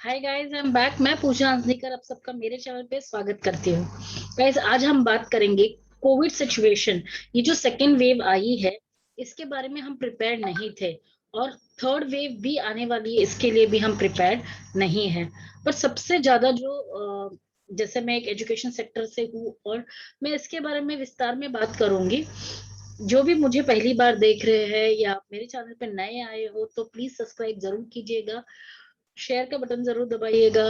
Hi guys, I am back. मैं पूजा हंसनीकर आप सबका मेरे चैनल पे स्वागत करती हूँ। गाइस, आज हम बात करेंगे कोविड सिचुएशन। ये जो सेकेंड वेव आई है, इसके बारे में हम प्रिपेयर नहीं थे, और थर्ड वेव भी आने वाली है, इसके लिए भी हम प्रिपेयर नहीं है। पर सबसे ज्यादा जो जैसे मैं एक एजुकेशन सेक्टर से हूँ, और मैं इसके बारे में विस्तार में बात करूंगी। जो भी मुझे पहली बार देख रहे हैं या आप मेरे चैनल पे नए आए हो, तो प्लीज सब्सक्राइब जरूर कीजिएगा, शेयर का बटन जरूर दबाइएगा,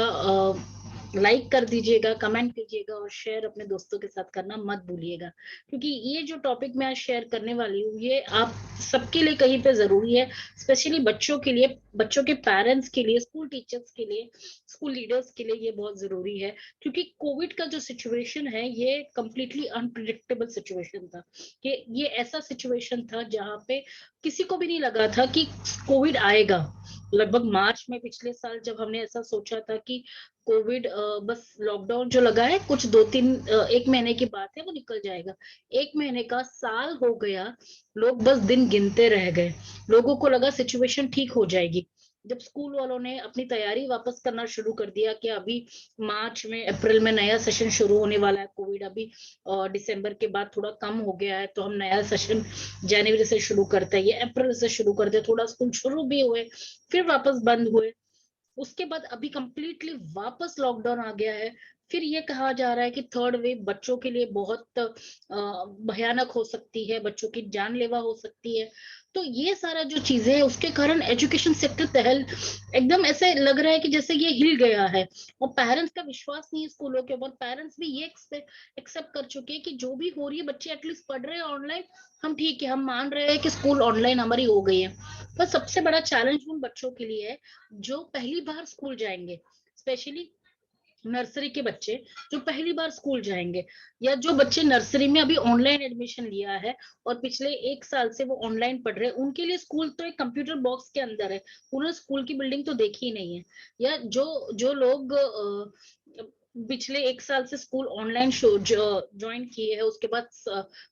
लाइक कर दीजिएगा, कमेंट कीजिएगा, और शेयर अपने दोस्तों के साथ करना मत भूलिएगा। क्योंकि ये जो टॉपिक मैं आज शेयर करने वाली हूँ, ये आप सबके लिए कहीं पे जरूरी है। स्पेशली बच्चों के लिए, बच्चों के पेरेंट्स के लिए, स्कूल टीचर्स के लिए, स्कूल लीडर्स के लिए ये बहुत जरूरी है। क्योंकि कोविड का जो सिचुएशन है, ये कंप्लीटली अनप्रिडिक्टेबल सिचुएशन था। कि ये ऐसा सिचुएशन था जहाँ पे किसी को भी नहीं लगा था कि कोविड आएगा। लगभग मार्च में पिछले साल जब हमने ऐसा सोचा था कि कोविड बस लॉकडाउन जो लगा है, कुछ दो तीन एक महीने की बात है, वो निकल जाएगा। एक महीने का साल हो गया, लोग बस दिन गिनते रह गए। लोगों को लगा सिचुएशन ठीक हो जाएगी। जब स्कूल वालों ने अपनी तैयारी वापस करना शुरू कर दिया कि अभी मार्च में, अप्रैल में नया सेशन शुरू होने वाला है, कोविड अभी दिसंबर के बाद थोड़ा कम हो गया है, तो हम नया सेशन जनवरी से शुरू करते हैं, ये अप्रैल से शुरू करते हैं, थोड़ा स्कूल शुरू भी हुए, फिर वापस बंद हुए। उसके बाद अभी कंप्लीटली वापस लॉकडाउन आ गया है। फिर ये कहा जा रहा है कि थर्ड वेव बच्चों के लिए बहुत भयानक हो सकती है, बच्चों की जानलेवा हो सकती है। तो ये सारा जो चीजें है, उसके कारण एजुकेशन सेक्टर तहल एकदम ऐसे लग रहा है कि जैसे ये हिल गया है। और पेरेंट्स का विश्वास नहीं है स्कूलों के ऊपर। पेरेंट्स भी ये एक्सेप्ट कर चुके हैं कि जो भी हो रही है, बच्चे एटलीस्ट पढ़ रहे हैं ऑनलाइन, हम ठीक है, हम मान रहे हैं कि स्कूल ऑनलाइन हमारी हो गई है। पर सबसे बड़ा चैलेंज उन बच्चों के लिए है जो पहली बार स्कूल जाएंगे। स्पेशली नर्सरी के बच्चे जो पहली बार स्कूल जाएंगे, या जो बच्चे नर्सरी में अभी ऑनलाइन एडमिशन लिया है और पिछले एक साल से वो ऑनलाइन पढ़ रहे हैं, उनके लिए स्कूल तो एक कंप्यूटर बॉक्स के अंदर है। उन्होंने स्कूल की बिल्डिंग तो देखी ही नहीं है। या जो जो लोग पिछले एक साल से स्कूल ऑनलाइन ज्वाइन किए हैं, उसके बाद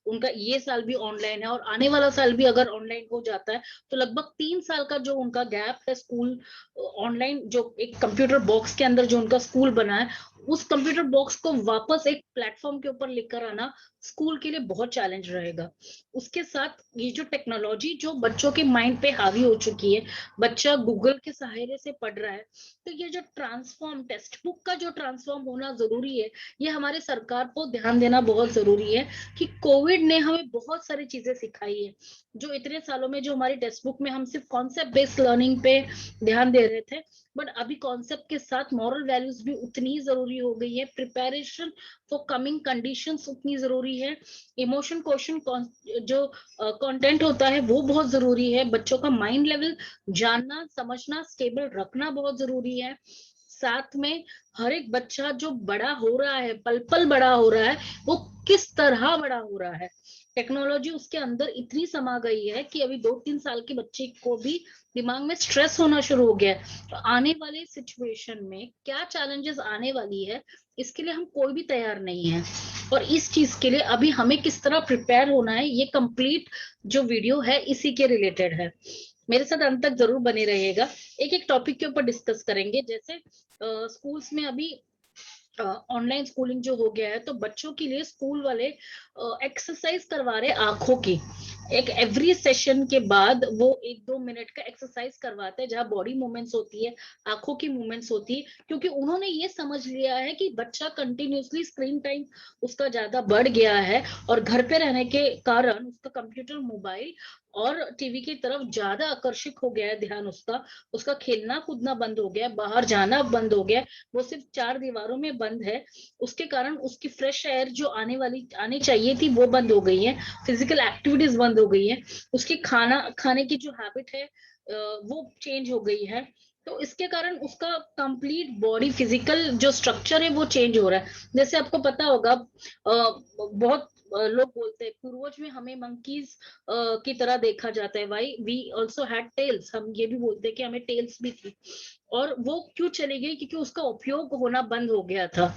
उनका ये साल भी ऑनलाइन है, और आने वाला साल भी अगर ऑनलाइन हो जाता है, तो लगभग 3 साल का जो उनका गैप है स्कूल ऑनलाइन, जो एक कंप्यूटर बॉक्स के अंदर जो उनका स्कूल बना है, उस कंप्यूटर बॉक्स को वापस एक प्लेटफॉर्म के ऊपर लेकर आना स्कूल के लिए बहुत चैलेंज रहेगा। उसके साथ ये जो टेक्नोलॉजी जो बच्चों के माइंड पे हावी हो चुकी है, बच्चा गूगल के सहारे से पढ़ रहा है, तो ये जो ट्रांसफॉर्म, टेक्स्ट बुक का जो ट्रांसफॉर्म होना जरूरी है, ये हमारे सरकार को ध्यान देना बहुत जरूरी है। कि कोविड ने हमें बहुत सारी चीजें सिखाई है। जो इतने सालों में जो हमारी टेक्स्ट बुक में हम सिर्फ कॉन्सेप्ट बेस्ड लर्निंग पे ध्यान दे रहे थे, बट अभी कॉन्सेप्ट के साथ मॉरल वैल्यूज भी उतनी ही जरूरी हो गई है। प्रिपरेशन फॉर कमिंग कंडीशंस उतनी जरूरी है। इमोशन क्वेश्चन जो कंटेंट होता है, वो बहुत जरूरी है। बच्चों का माइंड लेवल जानना, समझना, स्टेबल रखना बहुत जरूरी है। साथ में हर एक बच्चा जो बड़ा हो रहा है, पल पल बड़ा हो रहा है, वो किस तरह बड़ा हो रहा है। टेक्नोलॉजी उसके अंदर इतनी समा गई है कि अभी 2-3 साल के बच्चे को भी दिमाग में स्ट्रेस होना शुरू हो गया है। तो आने वाले सिचुएशन में क्या चैलेंजेस आने वाली है, इसके लिए हम कोई भी तैयार नहीं है। और इस चीज के लिए अभी हमें किस तरह प्रिपेयर होना है, ये कंप्लीट जो वीडियो है इसी के रिलेटेड है। मेरे साथ अंत तक जरूर बने रहिएगा। एक एक टॉपिक के ऊपर डिस्कस करेंगे। जैसे स्कूल्स में अभी ऑनलाइन स्कूलिंग जो हो गया है, तो बच्चों के लिए स्कूल वाले एक्सरसाइज करवा रहे आंखों की। एक एवरी सेशन के बाद वो 1-2 मिनट का एक्सरसाइज करवाते हैं, जहाँ बॉडी मूवमेंट्स होती है, आंखों की मूवमेंट्स होती है। क्योंकि उन्होंने ये समझ लिया है कि बच्चा कंटिन्यूसली स्क्रीन टाइम उसका ज्यादा बढ़ गया है, और घर पे रहने के कारण उसका कंप्यूटर, मोबाइल और टीवी की तरफ ज्यादा आकर्षित हो गया है ध्यान उसका। उसका खेलना कूदना बंद हो गया, बाहर जाना बंद हो गया, वो सिर्फ 4 दीवारों में बंद है। उसके कारण उसकी फ्रेश एयर जो आनी चाहिए थी, वो बंद हो गई है। फिजिकल एक्टिविटीज बंद हो गई है। उसकी खाना खाने की जो हैबिट है, वो चेंज हो गई है। तो इसके कारण उसका कंप्लीट बॉडी फिजिकल जो स्ट्रक्चर है, वो चेंज हो रहा है। जैसे आपको पता होगा, बहुत लोग बोलते हैं पूर्वज में हमें मंकीज की तरह देखा जाता है, why we also had tails, हम ये भी बोलते हैं कि हमें टेल्स भी थी, और वो क्यों चली गई, क्योंकि उसका उपयोग होना बंद हो गया था।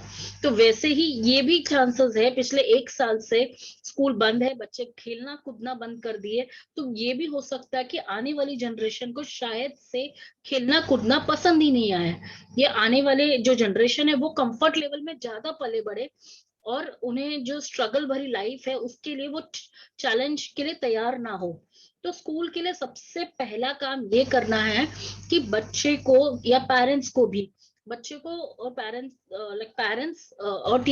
तो वैसे ही ये भी चांसेस है, पिछले 1 साल से स्कूल बंद है, बच्चे खेलना कूदना बंद कर दिए, तो ये भी हो सकता है कि आने वाली जनरेशन को शायद से खेलना कूदना पसंद ही नहीं आया। ये आने वाले जो जनरेशन है वो कंफर्ट लेवल में ज्यादा पले बढ़े, और उन्हें जो स्ट्रगल भरी लाइफ है उसके लिए वो चैलेंज के लिए तैयार ना हो। तो स्कूल के लिए सबसे पहला काम ये करना है कि बच्चे को या पेरेंट्स को भी, बच्चे को और पेरेंट्स, पेरेंट्स और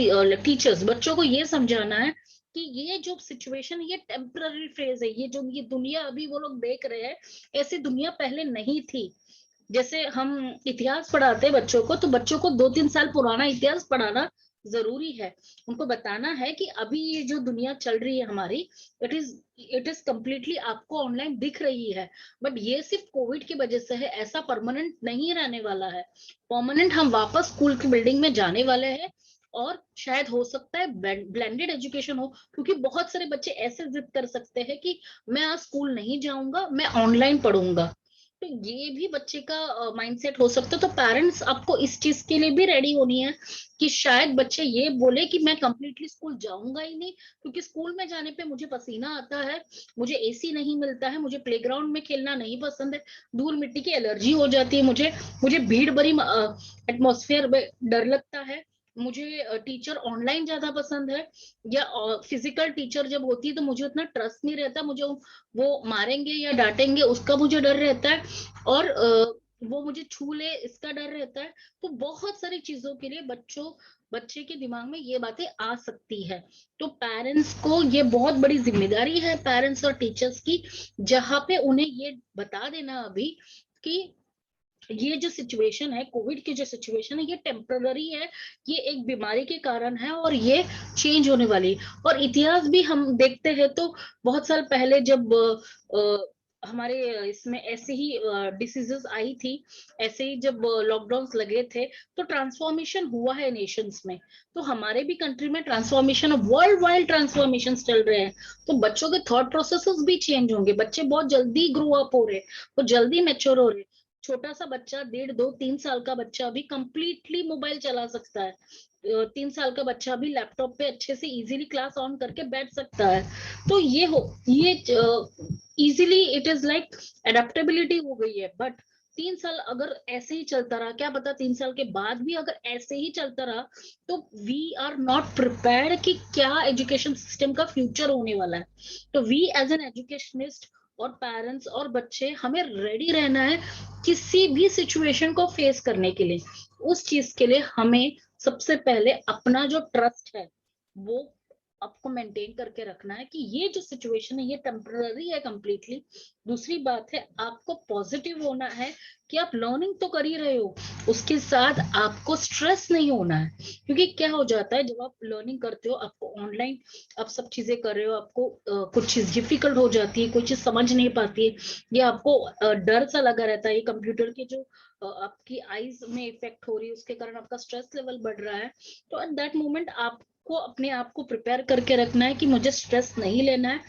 टीचर्स बच्चों को ये समझाना है कि ये जो सिचुएशन, ये टेम्पररी फेज है, ये जो ये दुनिया अभी वो लोग देख रहे हैं, ऐसी दुनिया पहले नहीं थी। जैसे हम इतिहास पढ़ाते हैं बच्चों को, तो बच्चों को 2-3 साल पुराना इतिहास पढ़ाना जरूरी है। उनको बताना है कि अभी ये जो दुनिया चल रही है हमारी, इट इज कम्प्लीटली आपको ऑनलाइन दिख रही है, बट ये सिर्फ कोविड की वजह से है, ऐसा परमानेंट नहीं रहने वाला है। परमानेंट हम वापस स्कूल की बिल्डिंग में जाने वाले हैं, और शायद हो सकता है ब्लेंडेड एजुकेशन हो, क्योंकि बहुत सारे बच्चे ऐसे जिद कर सकते हैं कि मैं आज स्कूल नहीं जाऊंगा, मैं ऑनलाइन पढ़ूंगा। तो ये भी बच्चे का माइंडसेट हो सकता है। तो पेरेंट्स आपको इस चीज के लिए भी रेडी होनी है कि शायद बच्चे ये बोले कि मैं कंप्लीटली स्कूल जाऊंगा ही नहीं, क्योंकि स्कूल में जाने पे मुझे पसीना आता है, मुझे एसी नहीं मिलता है, मुझे प्लेग्राउंड में खेलना नहीं पसंद है, धूल मिट्टी की एलर्जी हो जाती है, मुझे मुझे भीड़ भरी एटमोस्फेयर में डर लगता है, मुझे टीचर ऑनलाइन ज्यादा पसंद है, या फिजिकल टीचर जब होती है तो मुझे उतना ट्रस्ट नहीं रहता, मुझे वो मारेंगे या डांटेंगे उसका मुझे डर रहता है, और वो मुझे छू ले इसका डर रहता है। तो बहुत सारी चीजों के लिए बच्चे के दिमाग में ये बातें आ सकती है। तो पेरेंट्स को ये बहुत बड़ी जिम्मेदारी है, पेरेंट्स और टीचर्स की, जहां पे उन्हें ये बता देना अभी कि ये जो सिचुएशन है, कोविड की जो सिचुएशन है, ये टेम्पररी है, ये एक बीमारी के कारण है, और ये चेंज होने वाली। और इतिहास भी हम देखते हैं तो बहुत साल पहले जब हमारे इसमें ऐसे ही डिसीजेस आई थी, ऐसे ही जब लॉकडाउन लगे थे, तो ट्रांसफॉर्मेशन हुआ है नेशंस में। तो हमारे भी कंट्री में ट्रांसफॉर्मेशन, वर्ल्ड वाइड ट्रांसफॉर्मेशन चल रहे हैं। तो बच्चों के थॉट प्रोसेसेस भी चेंज होंगे, बच्चे बहुत जल्दी ग्रो अप हो रहे हैं, वो जल्दी मैच्योर हो रहे हैं। छोटा सा बच्चा 1.5, 2, 3 साल का बच्चा भी कंप्लीटली मोबाइल चला सकता है, 3 साल का बच्चा भी लैपटॉप पे अच्छे से इजीली क्लास ऑन करके बैठ सकता है। तो ये easily it is like adaptability हो गई है। बट 3 साल अगर ऐसे ही चलता रहा, क्या पता 3 साल के बाद भी अगर ऐसे ही चलता रहा, तो वी आर नॉट प्रिपेयर्ड कि क्या एजुकेशन सिस्टम का फ्यूचर होने वाला है। तो वी एज एन एजुकेशनिस्ट और पेरेंट्स और बच्चे, हमें रेडी रहना है किसी भी सिचुएशन को फेस करने के लिए। उस चीज के लिए हमें सबसे पहले अपना जो ट्रस्ट है वो आपको मेंटेन करके रखना है कि ये जो सिचुएशन है ये टेम्पररी है कंप्लीटली। दूसरी बात है, आपको पॉजिटिव होना है कि आप लर्निंग तो कर ही रहे हो, उसके साथ आपको स्ट्रेस नहीं होना है। क्योंकि क्या हो जाता है जब आप लर्निंग करते हो, आपको ऑनलाइन आप सब चीजें कर रहे हो, आपको कुछ चीज डिफिकल्ट हो जाती है, कोई चीज समझ नहीं पाती है, या आपको डर सा लगा रहता है, ये कंप्यूटर के जो आपकी आईज में इफेक्ट हो रही है उसके कारण आपका स्ट्रेस लेवल बढ़ रहा है। तो एट दैट मोमेंट आपको अपने आप को प्रिपेयर करके रखना है कि मुझे स्ट्रेस नहीं लेना है,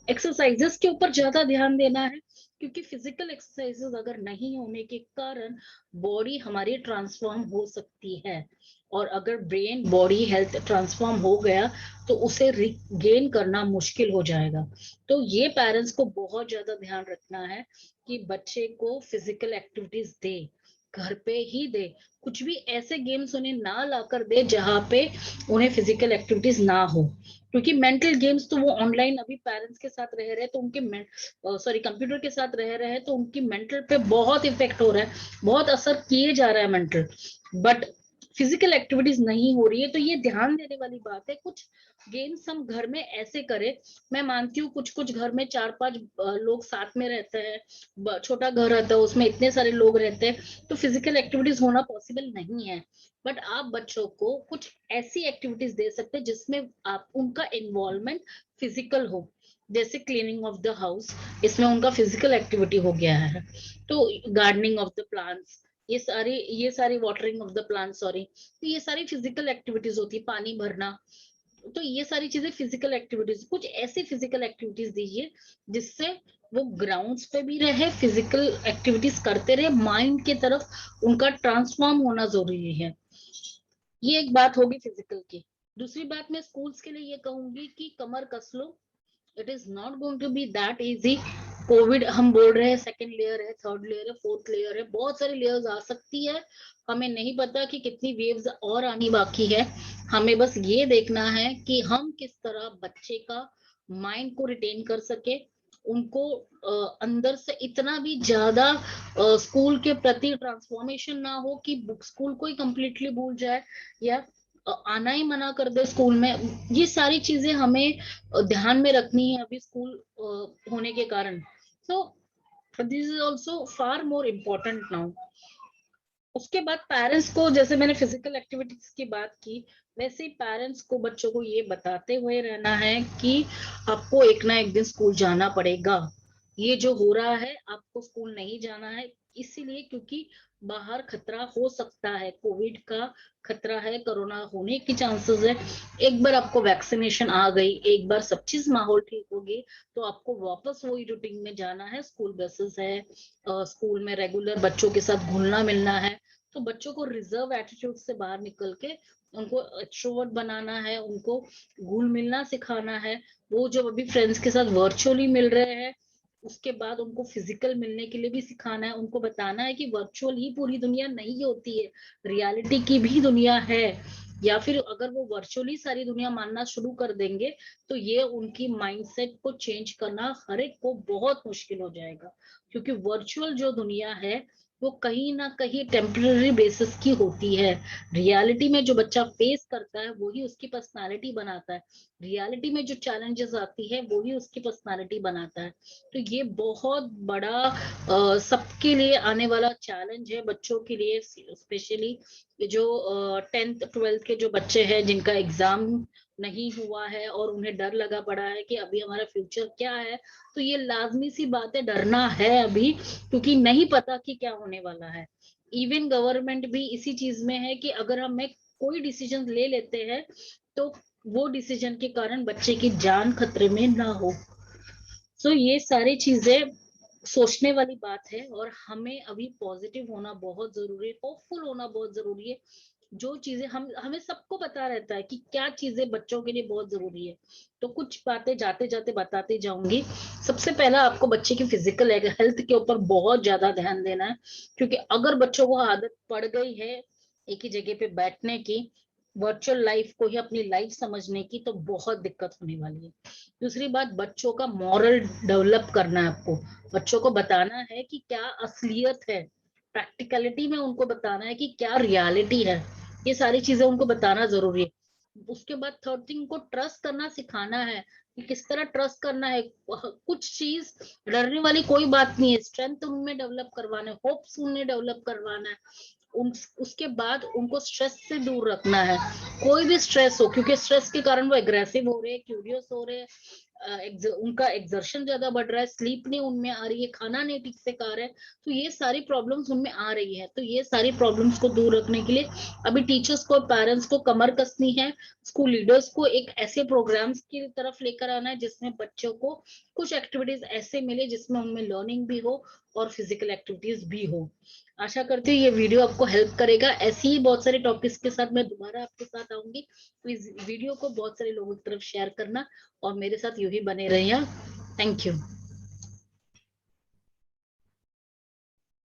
एक्सरसाइजेस के ऊपर ज्यादा ध्यान देना है, क्योंकि फिजिकल एक्सरसाइजेस अगर नहीं होने के कारण बॉडी हमारी ट्रांसफॉर्म हो सकती है, और अगर ब्रेन बॉडी हेल्थ ट्रांसफॉर्म हो गया तो उसे रिगेन करना मुश्किल हो जाएगा। तो ये पेरेंट्स को बहुत ज्यादा ध्यान रखना है कि बच्चे को फिजिकल एक्टिविटीज दे, घर पे ही दे, कुछ भी ऐसे गेम्स उन्हें ना लाकर दे जहां पे उन्हें फिजिकल एक्टिविटीज ना हो। क्योंकि मेंटल गेम्स तो वो ऑनलाइन अभी पेरेंट्स के साथ रह रहे, तो उनके सॉरी कंप्यूटर के साथ रह रहे हैं, तो उनकी मेंटल पे बहुत इफेक्ट हो रहा है, बहुत असर किए जा रहा है मेंटल। बट फिजिकल एक्टिविटीज नहीं हो रही है, तो ये ध्यान देने वाली बात है। कुछ गेम्स हम घर में ऐसे करें, मैं मानती हूँ कुछ कुछ घर में 4-5 लोग साथ में रहते हैं, छोटा घर रहता है उसमें इतने सारे लोग रहते हैं, तो फिजिकल एक्टिविटीज होना पॉसिबल नहीं है। बट आप बच्चों को कुछ ऐसी एक्टिविटीज दे सकते हैं जिसमें आप उनका इन्वॉल्वमेंट फिजिकल हो, जैसे क्लीनिंग ऑफ द हाउस, इसमें उनका फिजिकल एक्टिविटी हो गया है। तो गार्डनिंग ऑफ द प्लांट्स, ये सारी watering of the plant, sorry, तो ये सारी फिजिकल एक्टिविटीज होती है, पानी भरना, तो ये सारी चीजें फिजिकल एक्टिविटीज, कुछ ऐसी फिजिकल एक्टिविटीज दीजिए जिससे वो ग्राउंड्स पे भी रहे, फिजिकल एक्टिविटीज करते रहे, माइंड की तरफ उनका ट्रांसफॉर्म होना जरूरी है। ये एक बात होगी फिजिकल की। दूसरी बात मैं स्कूल्स के लिए ये कहूंगी कि कमर कस लो। It is not going to be that easy. Covid हम बोल रहे हैं सेकंड लेयर है, थर्ड लेयर है, फोर्थ लेयर है, बहुत सारी लेयर्स आ सकती है। हमें नहीं पता कि कितनी वेव्स और आनी बाकी है। हमें बस ये देखना है कि हम किस तरह बच्चे का माइंड को रिटेन कर सके, उनको अंदर से इतना भी ज्यादा स्कूल के प्रति ट्रांसफॉर्मेशन ना हो कि स्कूल को ही कंप्लीटली भूल जाए, या आना ही मना कर दे स्कूल में। ये सारी चीजें हमें ध्यान में रखनी है अभी स्कूल होने के कारण। So this is also far more important now. उसके बाद पेरेंट्स को, जैसे मैंने फिजिकल एक्टिविटीज की बात की, वैसे ही पेरेंट्स को बच्चों को ये बताते हुए रहना है कि आपको एक ना एक दिन स्कूल जाना पड़ेगा। ये जो हो रहा है, आपको स्कूल नहीं जाना है इसीलिए क्योंकि बाहर खतरा हो सकता है, कोविड का खतरा है, कोरोना होने की चांसेस है। एक बार आपको वैक्सीनेशन आ गई, एक बार सब चीज माहौल ठीक हो गई, तो आपको वापस वही रूटीन में जाना है। स्कूल बसेस है, स्कूल में रेगुलर बच्चों के साथ घुलना मिलना है। तो बच्चों को रिजर्व एटीट्यूड से बाहर निकल के उनको एक्सट्रोवर्ट बनाना है, उनको घुल मिलना सिखाना है। वो जो अभी फ्रेंड्स के साथ वर्चुअली मिल रहे हैं, उसके बाद उनको फिजिकल मिलने के लिए भी सिखाना है। उनको बताना है कि वर्चुअल ही पूरी दुनिया नहीं होती है, रियलिटी की भी दुनिया है। या फिर अगर वो वर्चुअली सारी दुनिया मानना शुरू कर देंगे तो ये उनकी माइंडसेट को चेंज करना हर एक को बहुत मुश्किल हो जाएगा। क्योंकि वर्चुअल जो दुनिया है वो कहीं ना कहीं टेम्पररी बेसिस की होती है। रियलिटी में जो बच्चा फेस करता है वही उसकी पर्सनालिटी बनाता है। रियलिटी में जो चैलेंजेस आती है वही उसकी पर्सनालिटी बनाता है। तो ये बहुत बड़ा सबके लिए आने वाला चैलेंज है, बच्चों के लिए स्पेशली जो 10th 12th के जो बच्चे हैं जिनका एग्जाम नहीं हुआ है और उन्हें डर लगा पड़ा है कि अभी हमारा फ्यूचर क्या है। तो ये लाजमी सी बात है, डरना है अभी, क्योंकि नहीं पता कि क्या होने वाला है। इवन गवर्नमेंट भी इसी चीज में है कि अगर हमें कोई डिसीजन ले लेते हैं तो वो डिसीजन के कारण बच्चे की जान खतरे में ना हो। सो ये सारी चीजें सोचने वाली बात है और हमें अभी पॉजिटिव होना बहुत जरूरी है, होपफुल होना बहुत जरूरी है। जो चीजें हमें सबको पता रहता है कि क्या चीजें बच्चों के लिए बहुत जरूरी है। तो कुछ बातें जाते जाते बताते जाऊंगी। सबसे पहला आपको बच्चे की फिजिकल हेल्थ के ऊपर बहुत ज्यादा ध्यान देना है, क्योंकि अगर बच्चों को आदत पड़ गई है एक ही जगह पे बैठने की, वर्चुअल लाइफ को ही अपनी लाइफ समझने की, तो बहुत दिक्कत होने वाली है। दूसरी बात, बच्चों का मॉरल डेवलप करना है आपको। बच्चों को बताना है कि क्या असलियत है, प्रैक्टिकलिटी में उनको बताना है कि क्या रियलिटी है। ये सारी चीजें उनको बताना जरूरी है। उसके बाद थर्ड थिंग को ट्रस्ट करना सिखाना है कि किस तरह ट्रस्ट करना है। कुछ चीज डरने वाली कोई बात नहीं है, स्ट्रेंथ उनमें डेवलप करवाना है, होप्स उन्हें डेवलप करवाना है। उसके बाद उनको स्ट्रेस से दूर रखना है। कोई भी स्ट्रेस हो, क्योंकि स्ट्रेस के कारण वो एग्रेसिव हो रहे हैं, क्यूरियस हो रहे हैं, उनका एक्सर्शन ज्यादा बढ़ रहा है, स्लीप नहीं उनमें आ रही है, खाना नहीं ठीक से खा रहे हैं। तो ये सारी प्रॉब्लम्स उनमें आ रही है। तो ये सारी प्रॉब्लम्स को दूर रखने के लिए अभी टीचर्स को, पेरेंट्स को कमर कसनी है। स्कूल लीडर्स को एक ऐसे प्रोग्राम्स की तरफ लेकर आना है जिसमें बच्चों को कुछ एक्टिविटीज ऐसे मिले जिसमें उनमें लर्निंग भी हो और फिजिकल एक्टिविटीज भी हो। आशा करती हूँ ये वीडियो आपको हेल्प करेगा। ऐसी ही बहुत सारे टॉपिक्स के साथ मैं दोबारा आपके साथ आऊंगी। तो इस वीडियो को बहुत सारे लोगों की तरफ शेयर करना और मेरे साथ यूं ही बने रहिए। Thank you.